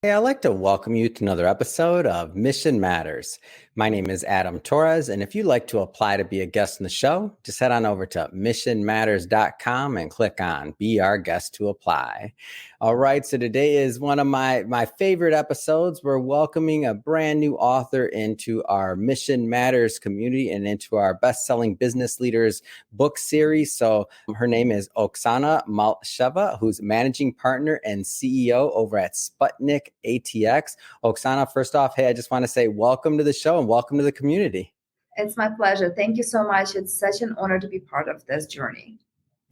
Hey, I'd like to welcome you to another episode of Mission Matters. My name is Adam Torres, and if you'd like to apply to be a guest on the show, just head on over to missionmatters.com and click on Be Our Guest to Apply. All right, so today is one of my favorite episodes. We're welcoming a brand new author into our Mission Matters community and into our best-selling business leaders book series. So her name is Oksana Malsheva, who's managing partner and CEO over at Sputnik ATX. Oksana, first off, hey, I just want to say welcome to the show and welcome to the community. It's my pleasure. Thank you so much. It's such an honor to be part of this journey.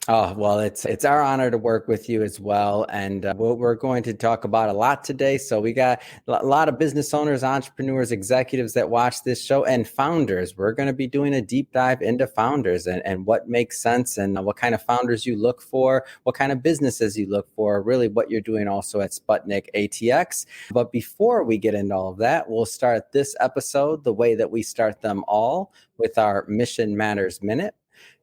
Oh, well, it's our honor to work with you as well. And we're going to talk about a lot today. So we got a lot of business owners, entrepreneurs, executives that watch this show, and founders. We're going to be doing a deep dive into founders and what makes sense and what kind of founders you look for, what kind of businesses you look for, really what you're doing also at Sputnik ATX. But before we get into all of that, we'll start this episode the way that we start them all, with our Mission Matters Minute.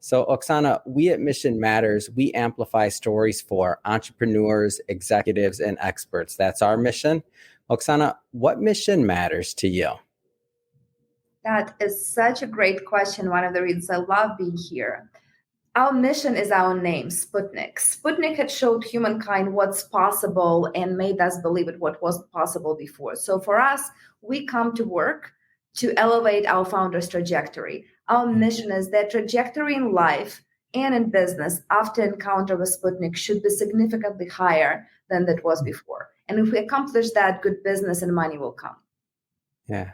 So, Oksana, we at Mission Matters, we amplify stories for entrepreneurs, executives, and experts. That's our mission. Oksana, what mission matters to you? That is such a great question. One of the reasons I love being here. Our mission is our name, Sputnik. Sputnik had showed humankind what's possible and made us believe it what wasn't possible before. So for us, we come to work to elevate our founders' trajectory. Our mission is that trajectory in life and in business after encounter with Sputnik should be significantly higher than that was before. And if we accomplish that, good business and money will come. Yeah,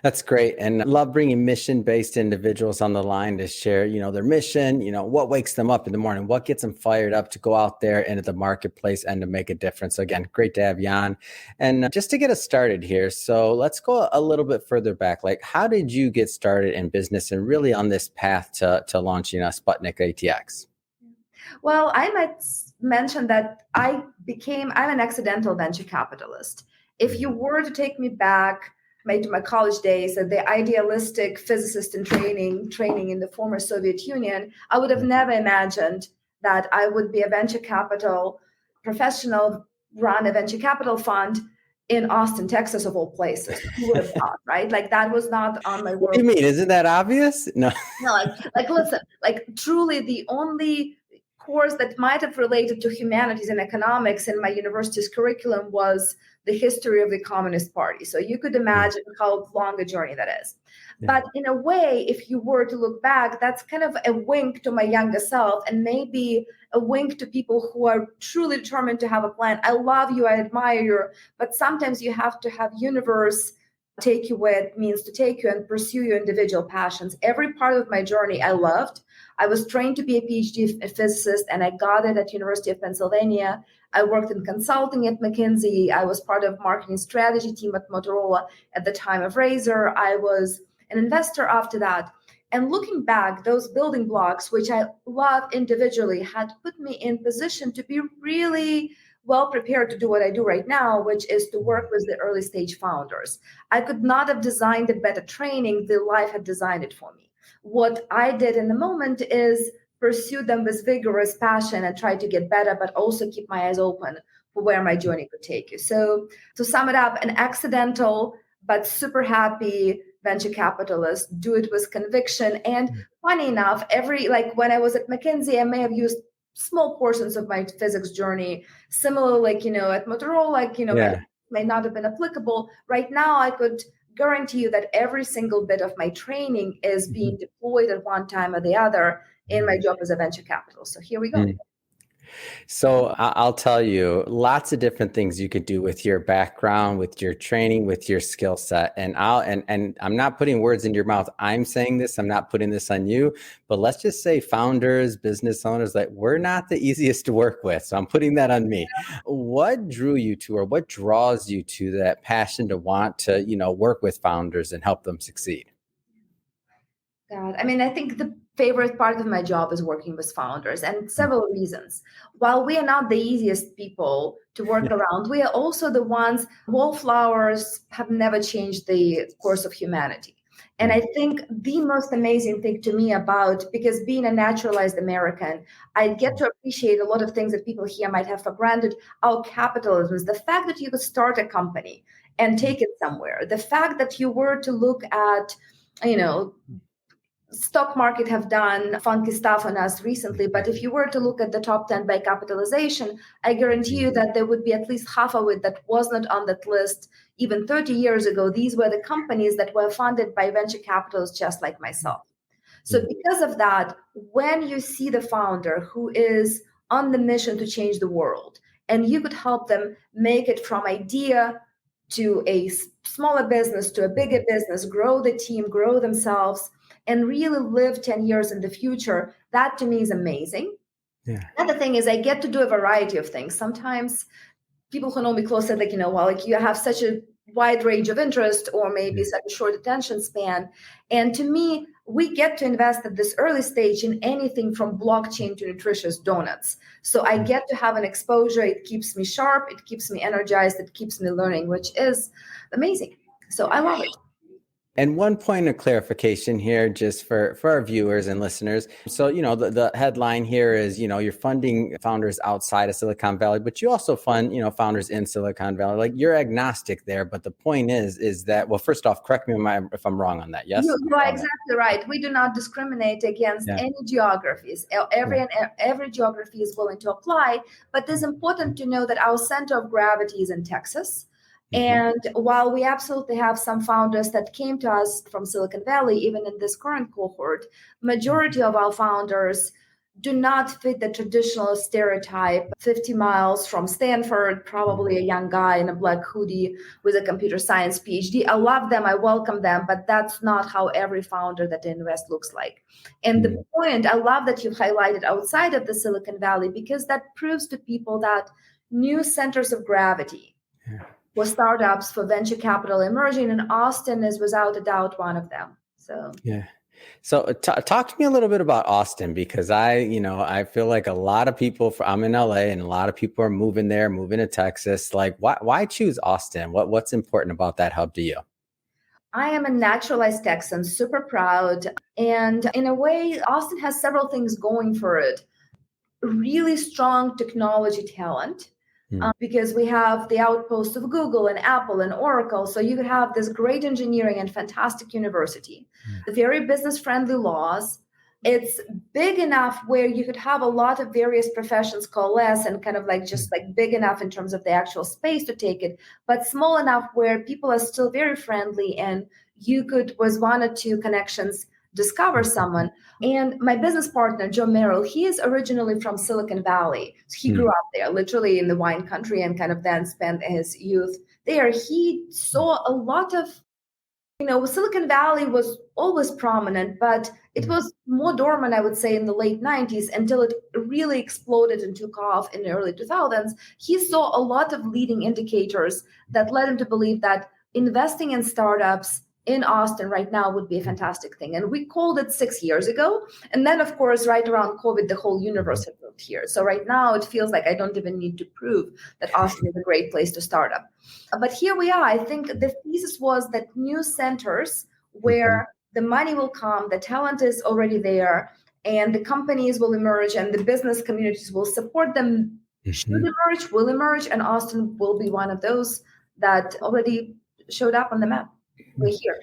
that's great. And I love bringing mission-based individuals on the line to share, their mission, what wakes them up in the morning, what gets them fired up to go out there into the marketplace and to make a difference. So again, great to have you on. And just to get us started here, so let's go a little bit further back. Like, how did you get started in business and really on this path to launching Sputnik ATX? Well, I might mention that I'm an accidental venture capitalist. If you were to take me back to my college days, the idealistic physicist in training in the former Soviet Union, I would have never imagined that I would be a venture capital professional, run a venture capital fund in Austin, Texas, of all places. Who would have thought, right? Like, that was not on my world. What do you mean? Isn't that obvious? No. No, listen, truly the only course that might have related to humanities and economics in my university's curriculum was the history of the Communist Party. So you could imagine how long a journey that is. Yeah. But in a way, if you were to look back, that's kind of a wink to my younger self and maybe a wink to people who are truly determined to have a plan. I love you, I admire you, but sometimes you have to have universe take you where it means to take you and pursue your individual passions. Every part of my journey I loved. I was trained to be a PhD physicist, and I got it at University of Pennsylvania. I worked in consulting at McKinsey. I was part of marketing strategy team at Motorola at the time of Razr. I was an investor after that. And looking back, those building blocks, which I love individually, had put me in position to be really well prepared to do what I do right now, which is to work with the early stage founders. I could not have designed a better training. The life had designed it for me. What I did in the moment is pursue them with vigorous passion and try to get better, but also keep my eyes open for where my journey could take you. So to sum it up, an accidental but super happy venture capitalist, do it with conviction. And funny enough, when I was at McKinsey, I may have used small portions of my physics journey, similar, at Motorola, may not have been applicable. Right now, I could guarantee you that every single bit of my training is being deployed at one time or the other in my job as a venture capital. So here we go. So I'll tell you, lots of different things you could do with your background, with your training, with your skill set. And I'm not putting words in your mouth. I'm saying this, I'm not putting this on you, but let's just say founders, business owners, we're not the easiest to work with. So I'm putting that on me. What drew you to, or what draws you to that passion to want to, work with founders and help them succeed? God, I think the favorite part of my job is working with founders, and several reasons. While we are not the easiest people to work around, we are also the ones, wallflowers have never changed the course of humanity. And I think the most amazing thing to me about, because being a naturalized American, I get to appreciate a lot of things that people here might have for granted. Our capitalism is the fact that you could start a company and take it somewhere. The fact that you were to look at, stock market have done funky stuff on us recently, but if you were to look at the top 10 by capitalization, I guarantee you that there would be at least half of it that was not on that list even 30 years ago. These were the companies that were funded by venture capitalists just like myself. So because of that, when you see the founder who is on the mission to change the world, and you could help them make it from idea to a smaller business to a bigger business, grow the team, grow themselves, and really live 10 years in the future, that to me is amazing. Yeah. Another thing is I get to do a variety of things. Sometimes people who know me close said, you have such a wide range of interest or maybe such a short attention span. And to me, we get to invest at this early stage in anything from blockchain to nutritious donuts. So I get to have an exposure. It keeps me sharp. It keeps me energized. It keeps me learning, which is amazing. So I love it. And one point of clarification here, just for our viewers and listeners. So, the headline here is, you're funding founders outside of Silicon Valley, but you also fund, founders in Silicon Valley. Like, you're agnostic there. But the point is that, well, first off, correct me if I'm wrong on that. Yes? You are exactly right. We do not discriminate against any geographies. Every geography is willing to apply. But it's important to know that our center of gravity is in Texas. And while we absolutely have some founders that came to us from Silicon Valley, even in this current cohort, majority of our founders do not fit the traditional stereotype. 50 miles from Stanford, probably a young guy in a black hoodie with a computer science PhD. I love them. I welcome them. But that's not how every founder that invest looks like. And the point, I love that you highlighted outside of the Silicon Valley, because that proves to people that new centers of gravity for startups, for venture capital emerging, and Austin is without a doubt one of them. So talk to me a little bit about Austin, because I feel like a lot of people, I'm in LA and a lot of people are moving to Texas. Like, why choose Austin? What's important about that hub to you? I am a naturalized Texan, super proud. And in a way, Austin has several things going for it. Really strong technology talent. Because we have the outpost of Google and Apple and Oracle. So you could have this great engineering and fantastic university, very business-friendly laws. It's big enough where you could have a lot of various professions coalesce and kind of just big enough in terms of the actual space to take it, but small enough where people are still very friendly and you could, with one or two connections, discover someone. And my business partner, Joe Merrill, he is originally from Silicon Valley. So he grew up there, literally in the wine country, and kind of then spent his youth there. He saw a lot of, Silicon Valley was always prominent, but it was more dormant, I would say, in the late 90s until it really exploded and took off in the early 2000s. He saw a lot of leading indicators that led him to believe that investing in startups in Austin right now would be a fantastic thing. And we called it 6 years ago. And then, of course, right around COVID, the whole universe had moved here. So right now it feels like I don't even need to prove that Austin is a great place to start up. But here we are. I think the thesis was that new centers where the money will come, the talent is already there, and the companies will emerge and the business communities will support them, should emerge, will emerge, and Austin will be one of those that already showed up on the map. We're here.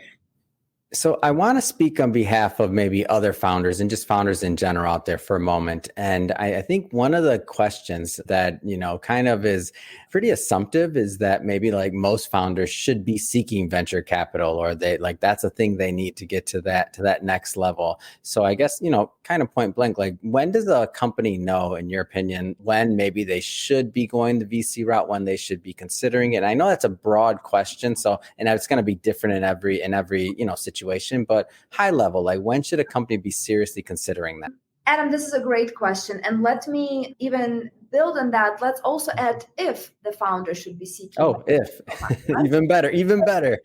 So I want to speak on behalf of maybe other founders and just founders in general out there for a moment. And I think one of the questions that, kind of is pretty assumptive is that maybe like most founders should be seeking venture capital, or that's a thing they need to get to that next level. So I guess, kind of point blank, like when does a company know, in your opinion, when maybe they should be going the VC route, when they should be considering it? And I know that's a broad question. So, and it's going to be different in every, situation, but high level, like when should a company be seriously considering that? Adam, this is a great question. And let me even build on that. Let's also add if the founder should be seeking. Oh, if. Right? even better.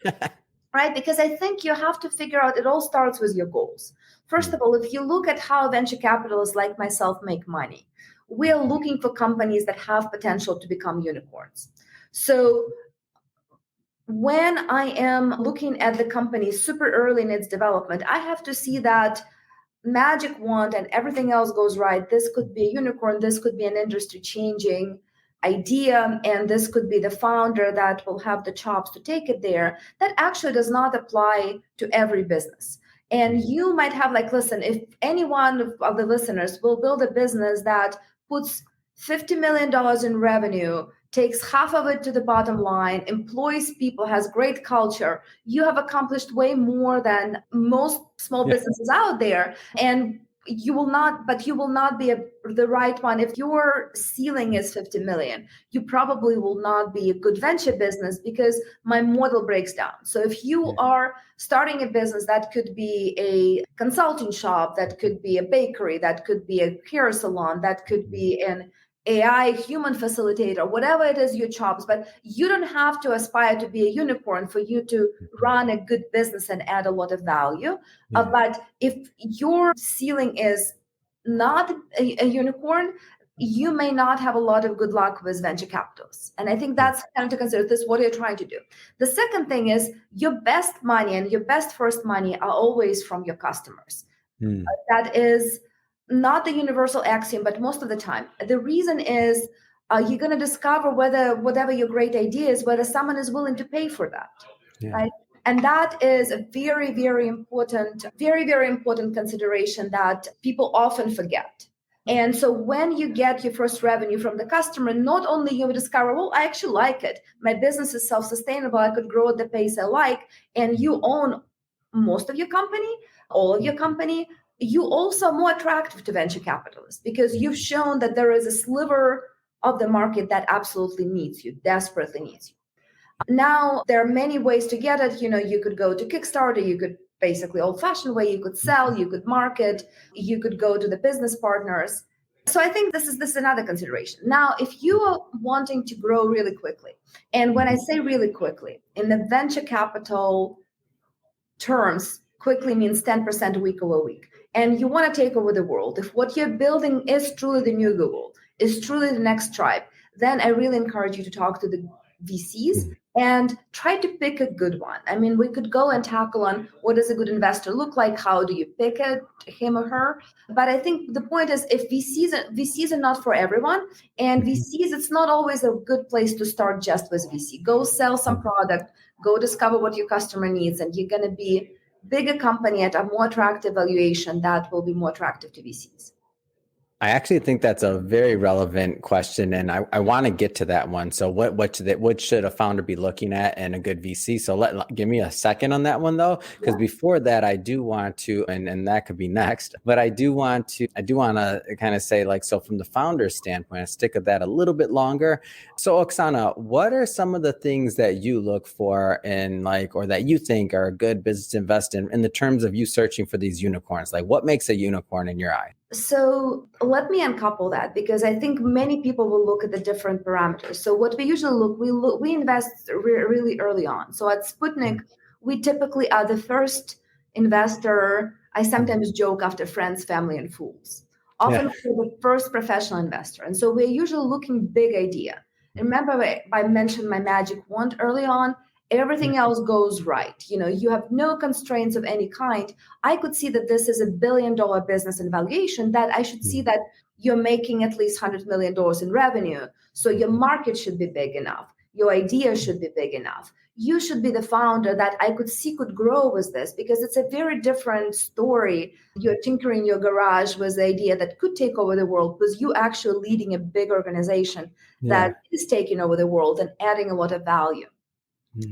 Right? Because I think you have to figure out, it all starts with your goals. First of all, if you look at how venture capitalists like myself make money, we are looking for companies that have potential to become unicorns. So when I am looking at the company super early in its development, I have to see that magic wand and everything else goes right. This could be a unicorn, this could be an industry changing idea, and this could be the founder that will have the chops to take it there. That actually does not apply to every business. And you might have, like, listen, if any one of the listeners will build a business that puts $50 million in revenue, takes half of it to the bottom line, employs people, has great culture, you have accomplished way more than most small businesses out there. And you will not be the right one. If your ceiling is 50 million, you probably will not be a good venture business because my model breaks down. So if you are starting a business, that could be a consulting shop, that could be a bakery, that could be a hair salon, that could be an AI human facilitator, whatever it is your chops, but you don't have to aspire to be a unicorn for you to run a good business and add a lot of value. But if your ceiling is not a unicorn, you may not have a lot of good luck with venture capitals. And I think that's kind of to consider this, what you're trying to do. The second thing is your best money and your best first money are always from your customers. That is not the universal axiom, but most of the time. The reason is you're going to discover whether whatever your great idea is, whether someone is willing to pay for that, right? And that is a very, very important consideration that people often forget. And so when you get your first revenue from the customer, not only you will discover, well, I actually like it. My business is self-sustainable. I could grow at the pace I like. And you own most of your company, all of your company. You also are more attractive to venture capitalists because you've shown that there is a sliver of the market that absolutely needs you, desperately needs you. Now, there are many ways to get it. You could go to Kickstarter, you could basically old-fashioned way, you could sell, you could market, you could go to the business partners. So I think this is another consideration. Now, if you are wanting to grow really quickly, and when I say really quickly, in the venture capital terms, quickly means 10% week over week. And you want to take over the world. If what you're building is truly the new Google, is truly the next Stripe, then I really encourage you to talk to the VCs and try to pick a good one. I mean, we could go and tackle on what does a good investor look like? How do you pick it, him or her? But I think the point is, if VCs are not for everyone, and VCs, it's not always a good place to start just with VC. Go sell some product, go discover what your customer needs, and you're going to be bigger company at a more attractive valuation that will be more attractive to VCs. I actually think that's a very relevant question, and I want to get to that one. So what should a founder be looking at in a good VC? So give me a second on that one though, because before that, I do want to, and that could be next, but I do want to kind of say, like, so from the founder's standpoint, I stick with that a little bit longer. So Oksana, what are some of the things that you look for in, like, or that you think are a good business to invest in the terms of you searching for these unicorns? Like, what makes a unicorn in your eye? So let me uncouple that, because I think many people will look at the different parameters. So what we usually we invest really early on. So at Sputnik, we typically are the first investor. I sometimes joke, after friends, family, and fools. Often we're the first professional investor. And so we're usually looking big idea. And remember, I mentioned my magic wand early on. Everything else goes right. You have no constraints of any kind. I could see that this is $1 billion business in valuation, that I should see that you're making at least $100 million in revenue. So your market should be big enough. Your idea should be big enough. You should be the founder that I could see could grow with this, because it's a very different story. You're tinkering your garage with the idea that could take over the world, because you actually leading a big organization that is taking over the world and adding a lot of value.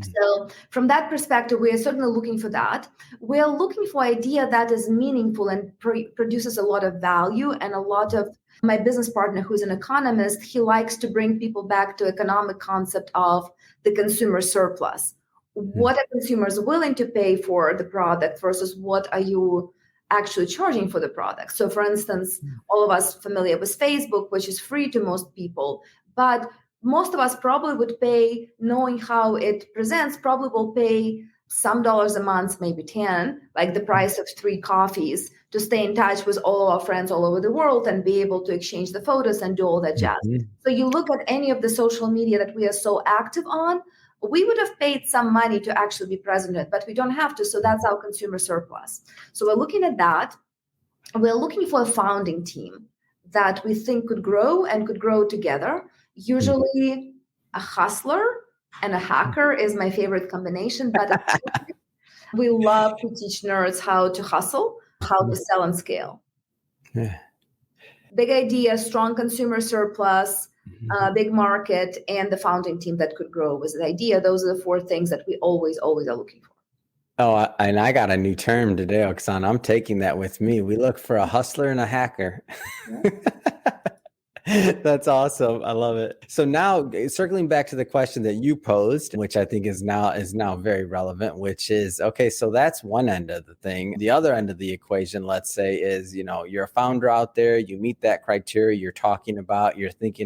So from that perspective, we are certainly looking for that. We are looking for idea that is meaningful and produces a lot of value. And a lot of my business partner, who's an economist, he likes to bring people back to economic concept of the consumer surplus. What are consumers willing to pay for the product versus what are you actually charging for the product? So for instance, all of us familiar with Facebook, which is free to most people, but most of us probably would pay, knowing how it presents, probably will pay some dollars a month, maybe 10, like the price of 3 coffees, to stay in touch with all of our friends all over the world and be able to exchange the photos and do all that jazz. So you look at any of the social media that we are so active on, we would have paid some money to actually be president, but we don't have to. So that's our consumer surplus. So we're looking at that. We're looking for a founding team that we think could grow and could grow together. Usually a hustler and a hacker is my favorite combination, but we love to teach nerds how to hustle, how to sell and scale. Yeah. Big idea, strong consumer surplus, big market, and the founding team that could grow was the idea. Those are the 4 things that we always are looking for. Oh, and I got a new term today, Oksana. I'm taking that with me. We look for a hustler and a hacker. Yeah. That's awesome. I love it. So now circling back to the question that you posed, which I think is now very relevant, which is, okay, so that's one end of the thing. The other end of the equation, let's say, is, you're a founder out there, you meet that criteria you're thinking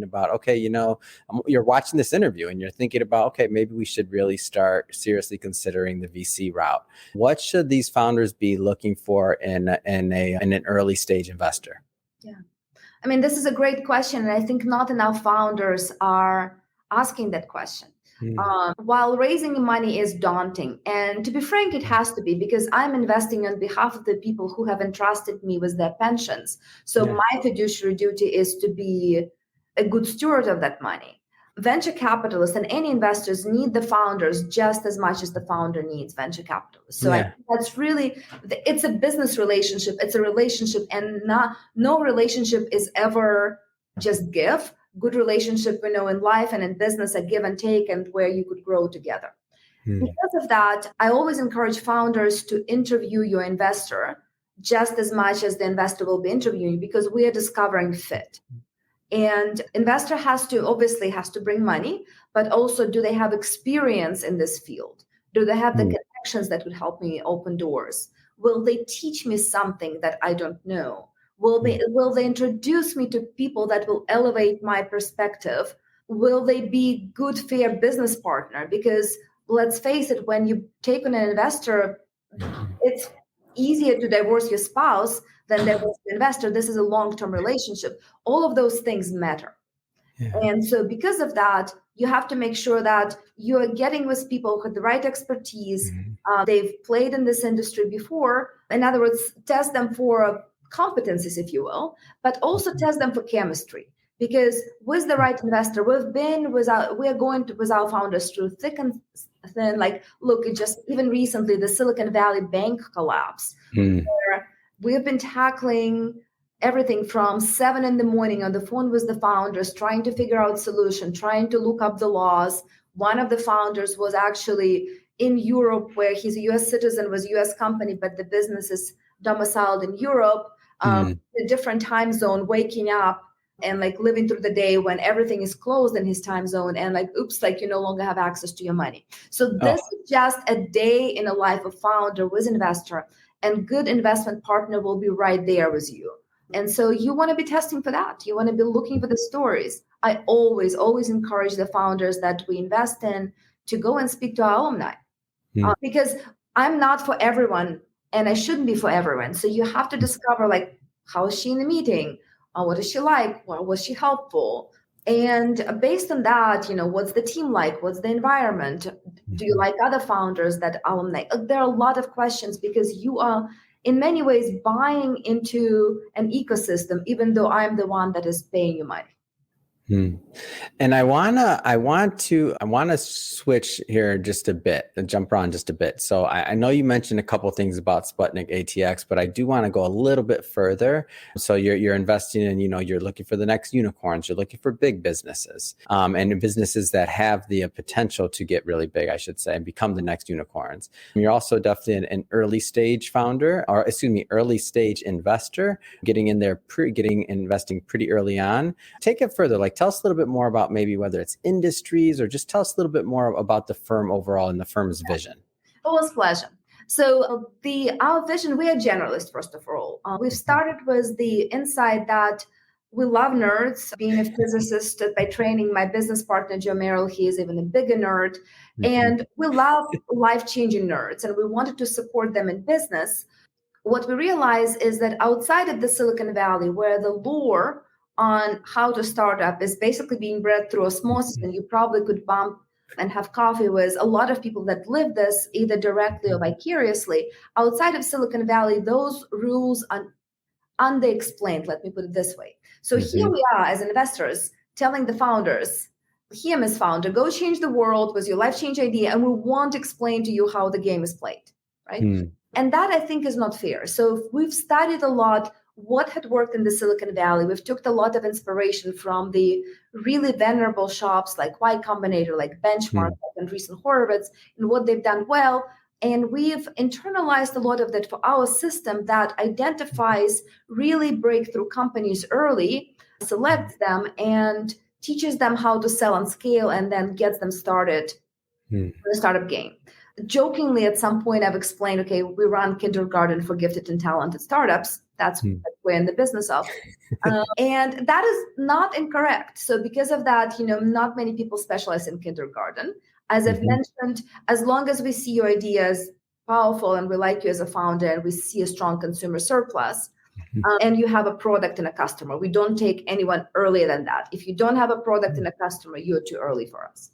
about, okay, you're watching this interview and you're thinking about, okay, maybe we should really start seriously considering the VC route. What should these founders be looking for in an early stage investor? Yeah. I mean, this is a great question. And I think not enough founders are asking that question. While raising money is daunting, and to be frank, it has to be, because I'm investing on behalf of the people who have entrusted me with their pensions. So my fiduciary duty is to be a good steward of that money. Venture capitalists and any investors need the founders just as much as the founder needs venture capitalists. So I think that's really, it's a business relationship. It's a relationship, and no relationship is ever just give. Good relationship, in life and in business, a give and take, and where you could grow together. Because of that, I always encourage founders to interview your investor just as much as the investor will be interviewing, because we are discovering fit. And investor has to bring money, but also, do they have experience in this field? Do they have the connections that would help me open doors? Will they teach me something that I don't know? Will they introduce me to people that will elevate my perspective? Will they be good, fair business partner? Because let's face it, when you take on an investor, it's easier to divorce your spouse than divorce the investor. This is a long-term relationship. All of those things matter. Yeah. And so because of that, you have to make sure that you are getting with people with the right expertise. They've played in this industry before. In other words, test them for competencies, if you will, but also test them for chemistry. Because with the right investor, we're going with our founders through thick and thin. Like, look, it just even recently, the Silicon Valley Bank collapse, where we've been tackling everything from 7 a.m. on the phone with the founders, trying to figure out solution, trying to look up the laws. One of the founders was actually in Europe, where he's a U.S. citizen, was a U.S. company, but the business is domiciled in Europe, a different time zone, waking up and living through the day when everything is closed in his time zone, and oops, you no longer have access to your money. So this is just a day in a life of founder with investor, and good investment partner will be right there with you. And so you want to be testing for that. You want to be looking for the stories. I always encourage the founders that we invest in to go and speak to our alumni, because I'm not for everyone, and I shouldn't be for everyone. So you have to discover, how is she in the meeting? What is she like? Was she helpful? And based on that, what's the team like? What's the environment? Do you like other founders, that alumni? There are a lot of questions, because you are in many ways buying into an ecosystem, even though I'm the one that is paying you money. And I want to switch here just a bit and jump around just a bit. So I know you mentioned a couple of things about Sputnik ATX, but I do want to go a little bit further. So you're investing in, you're looking for the next unicorns. You're looking for big businesses, and businesses that have the potential to get really big, I should say, and become the next unicorns. And you're also definitely an early stage early stage investor, getting in there, investing pretty early on. Take it further. Tell us a little bit more about maybe whether it's industries, or just tell us a little bit more about the firm overall and the firm's vision. It was a pleasure. So our vision, we are generalists, first of all. We've started with the insight that we love nerds. Being a physicist by training, my business partner, Joe Merrill, he is even a bigger nerd. And we love life-changing nerds, and we wanted to support them in business. What we realize is that outside of the Silicon Valley, where the lore on how to start up is basically being bred through osmosis, and you probably could bump and have coffee with a lot of people that live this either directly or vicariously. Outside of Silicon Valley, those rules are underexplained, let me put it this way. So here we are as investors telling the founders, here, Ms. Founder, go change the world with your life change idea, and we won't explain to you how the game is played, right? And that, I think, is not fair. So we've studied a lot what had worked in the Silicon Valley. We've took a lot of inspiration from the really venerable shops like Y Combinator, like Benchmark, and Andreessen Horowitz, and what they've done well. And we've internalized a lot of that for our system that identifies really breakthrough companies early, selects them, and teaches them how to sell and scale, and then gets them started in the startup game. Jokingly, at some point, I've explained, okay, we run kindergarten for gifted and talented startups. That's what we're in the business of. And that is not incorrect. So because of that, not many people specialize in kindergarten. As I've mentioned, as long as we see your ideas powerful and we like you as a founder and we see a strong consumer surplus, and you have a product and a customer, we don't take anyone earlier than that. If you don't have a product and a customer, you're too early for us.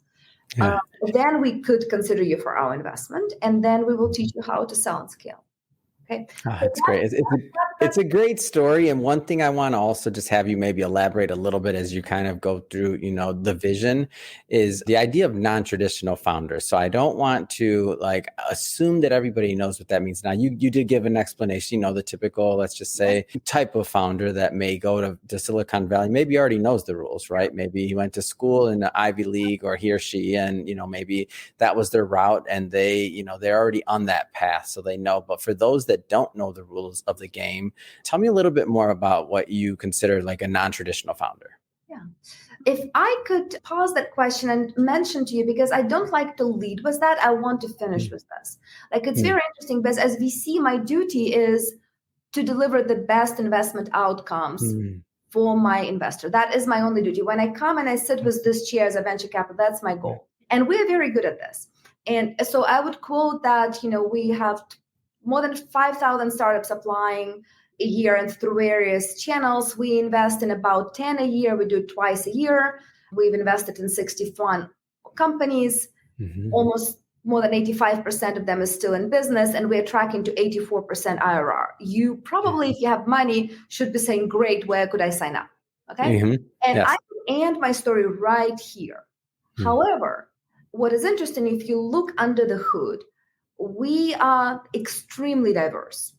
Then we could consider you for our investment, and then we will teach you how to sell and scale. Okay. That's great. It's a great story. And one thing I want to also just have you maybe elaborate a little bit as you kind of go through, the vision is the idea of non-traditional founders. So I don't want to assume that everybody knows what that means. Now you did give an explanation, the typical, let's just say, type of founder that may go to Silicon Valley, maybe already knows the rules, right? Maybe he went to school in the Ivy League, or he or she, and, maybe that was their route, and they, they're already on that path. So they know. But for those that don't know the rules of the game, tell me a little bit more about what you consider like a non-traditional founder. Yeah. If I could pause that question and mention to you, because I don't like to lead with that, I want to finish with this. It's very interesting, because as VC, my duty is to deliver the best investment outcomes for my investor. That is my only duty. When I come and I sit with this chair as a venture capital, that's my goal. And we're very good at this. And so I would quote that, we have more than 5,000 startups applying a year, and through various channels. We invest in about 10 a year. We do it twice a year. We've invested in 61 companies. Almost more than 85% of them is still in business, and we're tracking to 84% IRR. You probably, if you have money, should be saying, great, where could I sign up? Okay. And I could end my story right here. However, what is interesting, if you look under the hood, we are extremely diverse.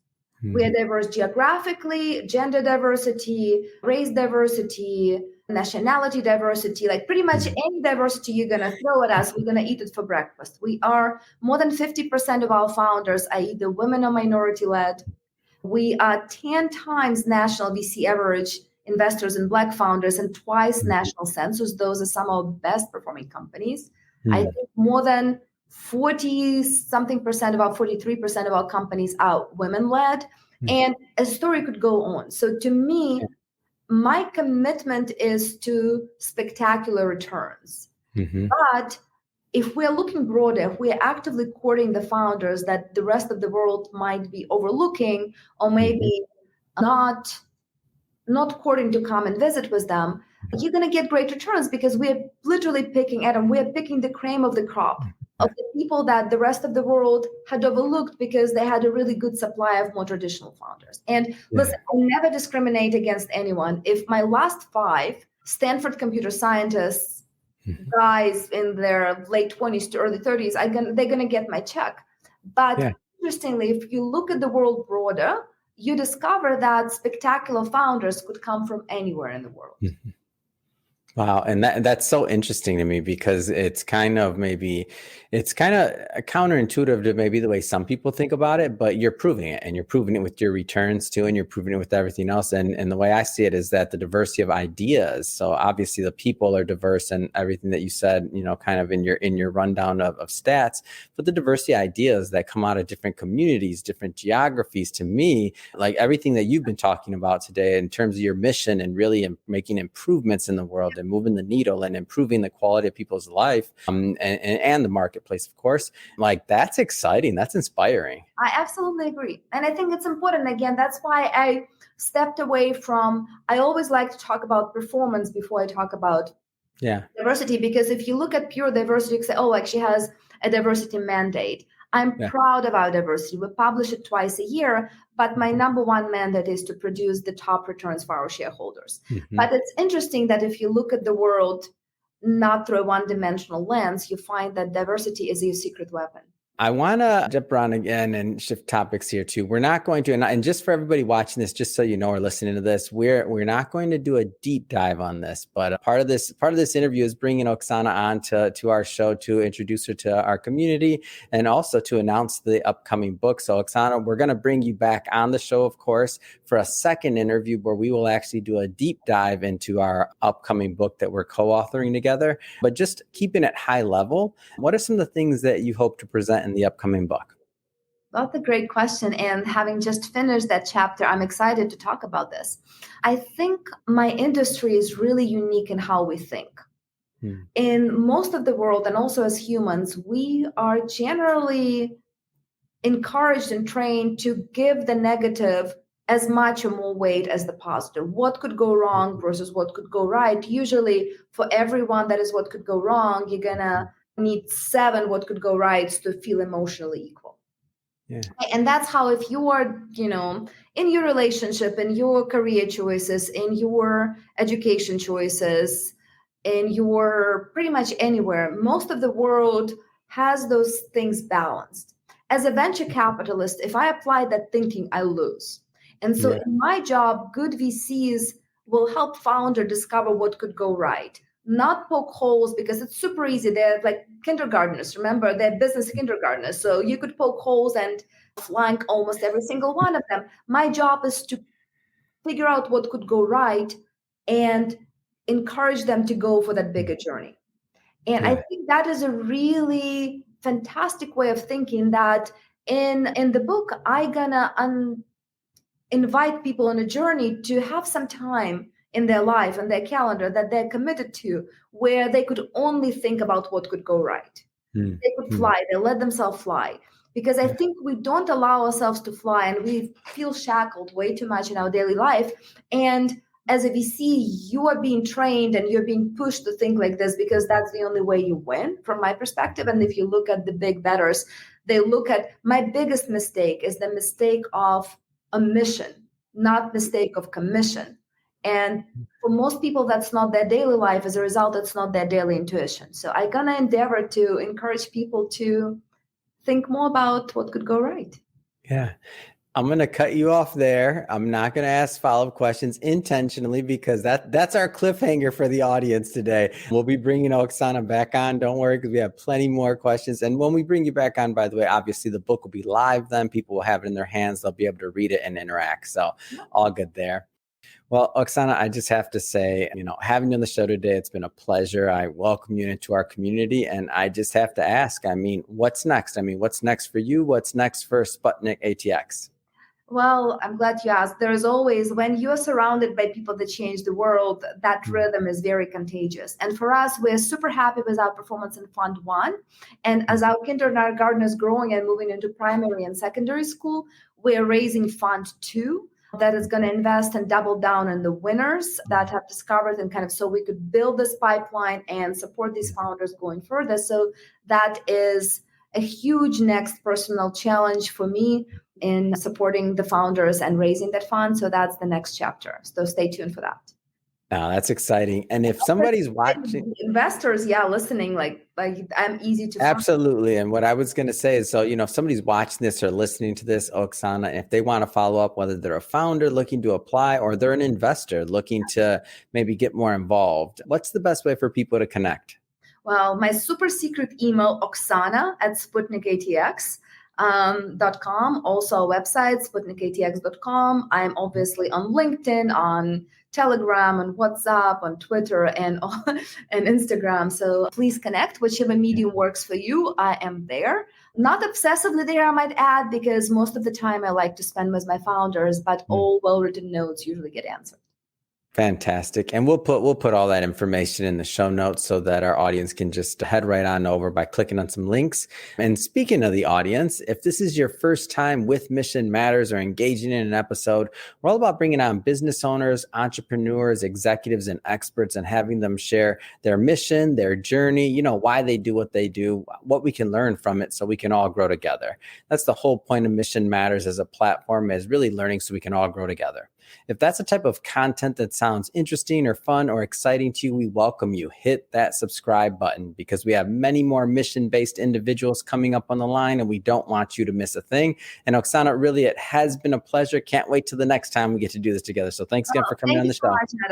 We are diverse geographically, gender diversity, race diversity, nationality diversity, pretty much any diversity you're going to throw at us, we're going to eat it for breakfast. We are more than 50% of our founders are either women or minority led. We are 10 times national VC average investors in Black founders and twice national census. Those are some of our best performing companies. I think more than 43% of our companies are women led, and a story could go on. So to me, my commitment is to spectacular returns. But if we're looking broader, if we're actively courting the founders that the rest of the world might be overlooking, or maybe not courting to come and visit with them, you're going to get great returns, because we're literally picking, Adam, we're picking the cream of the crop of the people that the rest of the world had overlooked because they had a really good supply of more traditional founders. And listen, I never discriminate against anyone. If my last 5 Stanford computer scientists, guys in their late 20s to early 30s, they're going to get my check. But interestingly, if you look at the world broader, you discover that spectacular founders could come from anywhere in the world. Wow. And that's so interesting to me, because it's kind of counterintuitive to maybe the way some people think about it, but you're proving it, and you're proving it with your returns too, and you're proving it with everything else. And the way I see it is that the diversity of ideas, so obviously the people are diverse and everything that you said, kind of in your rundown of stats, but the diversity of ideas that come out of different communities, different geographies, to me, like everything that you've been talking about today in terms of your mission and really making improvements in the world and moving the needle and improving the quality of people's life, and the marketplace, of course, that's exciting. That's inspiring. I absolutely agree. And I think it's important. Again, that's why I stepped away from, I always like to talk about performance before I talk about Yeah. Diversity, because if you look at pure diversity, you say, oh, like she has a diversity mandate. I'm proud of our diversity. We publish it twice a year, but my number one mandate is to produce the top returns for our shareholders. But it's interesting that if you look at the world not through a one-dimensional lens, you find that diversity is your secret weapon. I want to jump around again and shift topics here too. We're not going to, and just for everybody watching this, just so you know or listening to this, we're not going to do a deep dive on this. But part of this interview is bringing Oksana on to our show to introduce her to our community and also to announce the upcoming book. So Oksana, we're going to bring you back on the show, of course, for a second interview where we will actually do a deep dive into our upcoming book that we're co-authoring together. But just keeping it high level, what are some of the things that you hope to present in the upcoming book? That's a great question. And having just finished that chapter, I'm excited to talk about this. I think my industry is really unique in how we think. In most of the world, and also as humans, we are generally encouraged and trained to give the negative as much or more weight as the positive. What could go wrong versus what could go right? Usually for everyone that is what could go wrong, you're going to need 7 what could go right to feel emotionally equal. Yeah. And that's how, if you are, in your relationship, in your career choices, in your education choices, in your pretty much anywhere, most of the world has those things balanced. As a venture capitalist, if I apply that thinking, I lose. And so in my job, good VCs will help founder discover what could go right. Not poke holes, because it's super easy. They're like kindergartners. Remember, they're business kindergartners. So you could poke holes and flank almost every single one of them. My job is to figure out what could go right and encourage them to go for that bigger journey. And I think that is a really fantastic way of thinking that in the book, I gonna invite people on a journey to have some time in their life and their calendar that they're committed to, where they could only think about what could go right. They could fly, they let themselves fly. Because I think we don't allow ourselves to fly, and we feel shackled way too much in our daily life. And as a VC, you are being trained and you're being pushed to think like this because that's the only way you win, from my perspective. And if you look at the big bettors, they look at, my biggest mistake is the mistake of omission, not mistake of commission. And for most people, that's not their daily life. As a result, it's not their daily intuition. So I'm going to endeavor to encourage people to think more about what could go right. Yeah. I'm going to cut you off there. I'm not going to ask follow-up questions intentionally, because that's our cliffhanger for the audience today. We'll be bringing Oksana back on. Don't worry, because we have plenty more questions. And when we bring you back on, by the way, obviously the book will be live then. People will have it in their hands. They'll be able to read it and interact. So all good there. Well, Oksana, I just have to say, having you on the show today, it's been a pleasure. I welcome you into our community. And I just have to ask, what's next? What's next for you? What's next for Sputnik ATX? Well, I'm glad you asked. There is always, when you're surrounded by people that change the world, that rhythm is very contagious. And for us, we're super happy with our performance in Fund 1. And as our kindergarten is growing and moving into primary and secondary school, we're raising Fund 2. That is going to invest and double down on the winners that have discovered, and so we could build this pipeline and support these founders going further. So that is a huge next personal challenge for me in supporting the founders and raising that fund. So that's the next chapter. So stay tuned for that. Oh, that's exciting. And if somebody's watching, investors, listening, like I'm easy to absolutely. And what I was going to say is, so, if somebody's watching this or listening to this, Oksana, if they want to follow up, whether they're a founder looking to apply or they're an investor looking to maybe get more involved, what's the best way for people to connect? Well, my super secret email, Oksana@SputnikATX.com. Also our website, SputnikATX.com. I'm obviously on LinkedIn, on Telegram, on WhatsApp, on Twitter, and Instagram. So please connect, whichever medium works for you. I am there. Not obsessively there, I might add, because most of the time I like to spend with my founders, but all well-written notes usually get answered. Fantastic. And we'll put all that information in the show notes so that our audience can just head right on over by clicking on some links. And speaking of the audience, if this is your first time with Mission Matters or engaging in an episode, we're all about bringing on business owners, entrepreneurs, executives, and experts and having them share their mission, their journey, why they do what they do, what we can learn from it so we can all grow together. That's the whole point of Mission Matters as a platform, is really learning so we can all grow together. If that's a type of content that sounds interesting or fun or exciting to you, we welcome you. Hit that subscribe button, because we have many more mission-based individuals coming up on the line, and we don't want you to miss a thing. And Oksana, really, it has been a pleasure. Can't wait till the next time we get to do this together. So thanks again for coming on the show. Thank you so much, Adam.